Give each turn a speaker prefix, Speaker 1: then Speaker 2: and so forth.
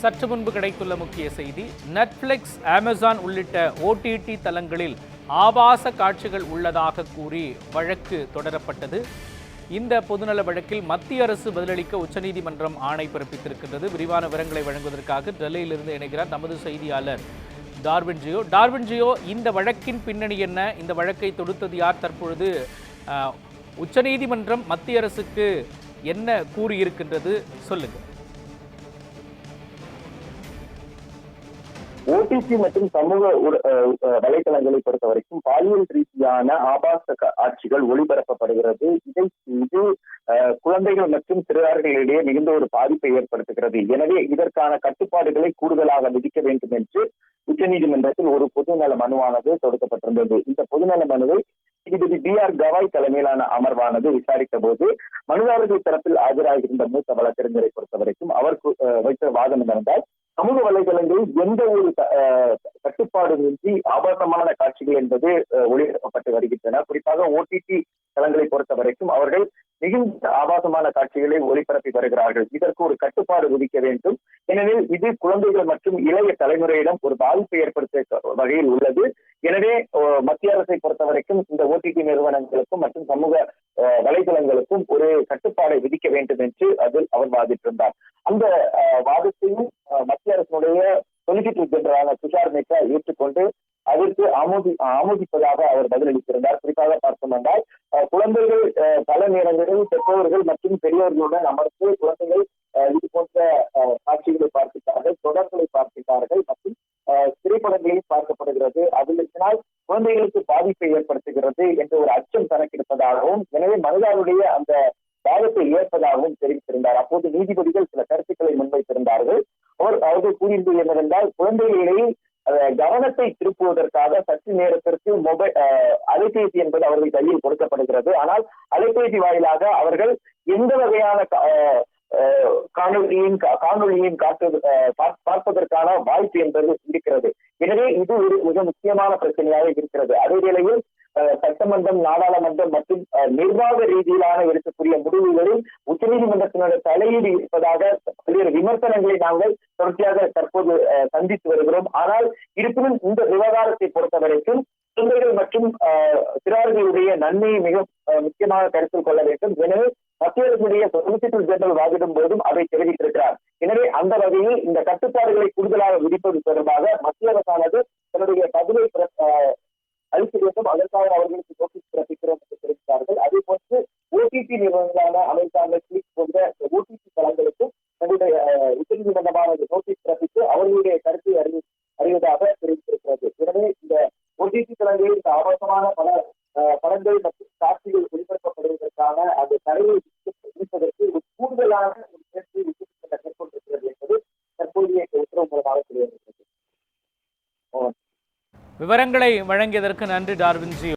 Speaker 1: சற்று முன்பு கிடைத்துள்ள முக்கிய செய்தி, நெட்ஃபிளிக்ஸ், அமேசான் உள்ளிட்ட OTT தளங்களில் ஆபாச காட்சிகள் உள்ளதாக கூறி வழக்கு தொடரப்பட்டது. இந்த பொதுநல வழக்கில் மத்திய அரசு பதிலளிக்க உச்சநீதிமன்றம் ஆணை பிறப்பித்திருக்கின்றது. விரிவான விவரங்களை வழங்குவதற்காக டெல்லியிலிருந்து இணைகிறார் நமது செய்தியாளர் டார்வின் ஜியோ. இந்த வழக்கின் பின்னணி என்ன? இந்த வழக்கை தொடுத்தது யார்? தற்பொழுது உச்சநீதிமன்றம் மத்திய அரசுக்கு என்ன கூறியிருக்கின்றது? சொல்லுங்க.
Speaker 2: OTT மற்றும் சமூக வலைதளங்களை பொறுத்த வரைக்கும் பாலியல் ரீதியான ஆபாச காட்சிகள் ஒளிபரப்பப்படுகிறது. இது குழந்தைகள் மற்றும் சிறார்களிடையே மிகுந்த ஒரு பாதிப்பை ஏற்படுத்துகிறது. எனவே இதற்கான கட்டுப்பாடுகளை கூடுதலாக விதிக்க வேண்டும் என்று உச்சநீதிமன்றத்தில் ஒரு பொதுநல மனுவானது தொடுக்கப்பட்டிருந்தது. இந்த பொதுநல மனுவை நீதிபதி BR கவாய் தலைமையிலான அமர்வானது விசாரித்த போது, மனுதாரர்கள் தரப்பில் ஆஜராகியிருந்த மூத்த வழக்கறிஞரை பொறுத்த வரைக்கும் அவர் வைத்த வாதம் என்னவென்றால், சமூக வலைதளங்களில் எந்த ஒரு கட்டுப்பாடுமின்றி ஆபாசமான காட்சிகள் என்பது ஒளிபரப்பப்பட்டு வருகின்றன. குறிப்பாக OTT தளங்களை பொறுத்த வரைக்கும் அவர்கள் மிகுந்த ஆபாசமான காட்சிகளை ஒளிபரப்பி வருகிறார்கள். இதற்கு ஒரு கட்டுப்பாடு விதிக்க வேண்டும். எனவே இது குழந்தைகள் மற்றும் இளைய தலைமுறையிடம் ஒரு பாதிப்பை ஏற்படுத்த வகையில் உள்ளது. எனவே மத்திய அரசை பொறுத்த வரைக்கும் இந்த OTT நிறுவனங்களுக்கும் மற்றும் சமூக வலைதளங்களுக்கும் ஒரு கட்டுப்பாடை விதிக்க வேண்டும் என்று அதில் அவர் வாதிட்டிருந்தார். அந்த வாதத்தையும் மத்திய அரசினுடைய சொலிசிட்டர் ஜெனரலான துஷார் மேத்தா ஏற்றுக்கொண்டு அதற்கு ஆமோதிப்பதாக அவர் பதிலளித்திருந்தார். குறிப்பாக பார்த்தோம் என்றால், குழந்தைகள் பல நேரங்களில் பெற்றோர்கள் மற்றும் பெரியவர்களுடன் அமர்ந்து குழந்தைகள் இது போன்ற காட்சிகளை பார்க்கிறார்கள், தொடர்களை பார்க்கிறார்கள் மற்றும் திரைப்படங்களையும் பார்க்கப்படுகிறது. அதனால் குழந்தைகளுக்கு பாதிப்பை ஏற்படுத்துகிறது என்ற ஒரு அச்சம் தனக்கிருப்பதாகவும், எனவே மனிதனுடைய அந்த வாதத்தை ஏற்பதாகவும் தெரிவித்திருந்தார். அப்போது நீதிபதிகள் சில கருத்துக்களை முன்வைத்திருந்தார்கள். அவர்கள் கூறியது என்னவென்றால், குழந்தைகளிடையே கவனத்தை திருப்புவதற்காக சற்று நேரத்திற்கு அலைபேசி என்பது அவர்கள் கையில் கொடுக்கப்படுகிறது. ஆனால் அலைபேசி வாயிலாக அவர்கள் எந்த வகையான காணொலியையும் பார்ப்பதற்கான வாய்ப்பு என்பது இருக்கிறது. எனவே இது ஒரு மிக முக்கியமான பிரச்சனையாக இருக்கிறது. அதே வேளையில் சட்டமன்றம், நாடாளுமன்றம் மற்றும் நிர்வாக ரீதியிலான இருக்கக்கூடிய முடிவுகளில் உச்சநீதிமன்றத்தினுடைய தலையீடு இருப்பதாக பல்வேறு விமர்சனங்களை நாங்கள் தொடர்ச்சியாக தற்போது சந்தித்து வருகிறோம். ஆனால் இருப்பினும் இந்த விவகாரத்தை பொறுத்த வரைக்கும் குழந்தைகள் மற்றும் சிறார்களுடைய நன்மையை மிக முக்கியமாக கருத்தில் கொள்ள வேண்டும். எனவே மத்திய அரசுடைய சொலிசிட்டர் ஜெனரல் வாதிடும் போதும் அதை தெரிவித்திருக்கிறார். எனவே அந்த வகையில் இந்த கட்டுப்பாடுகளை கூடுதலாக விதிப்பது தொடர்பாக மத்திய அரசானது தன்னுடைய பதிலை அளிக்க வேண்டும். அதற்காக அவர்களுக்கு நோட்டீஸ் பிறப்பிக்கிறோம் என்று தெரிவித்தார்கள். அதே போன்று OTT நிறுவனங்களான அமேசான், நெட்ஃபிளிக்ஸ் போன்ற OTT தளங்களுக்கும் தன்னுடைய உச்சநீதிமன்றமானது நோட்டீஸ் பிறப்பித்து அவர்களுடைய கருத்தை அறிவதாக தெரிவித்திருக்கிறது. எனவே இந்த OTT தளங்களில் இந்த ஆபாசமான பல படங்கள் மற்றும் காட்சிகள் ஒளிபரப்பப்படுவதற்கான அந்த தடையை விதிப்பதற்கு ஒரு கூடுதலான ஒரு முயற்சியை உச்சநீதிமன்றம் மேற்கொண்டிருக்கிறது என்பது தற்போதைய உத்தரவு மூலமாக தெரிய வருகிறது.
Speaker 1: விவரங்களை வழங்கியதற்கு நன்றி டார்வின் ஜி.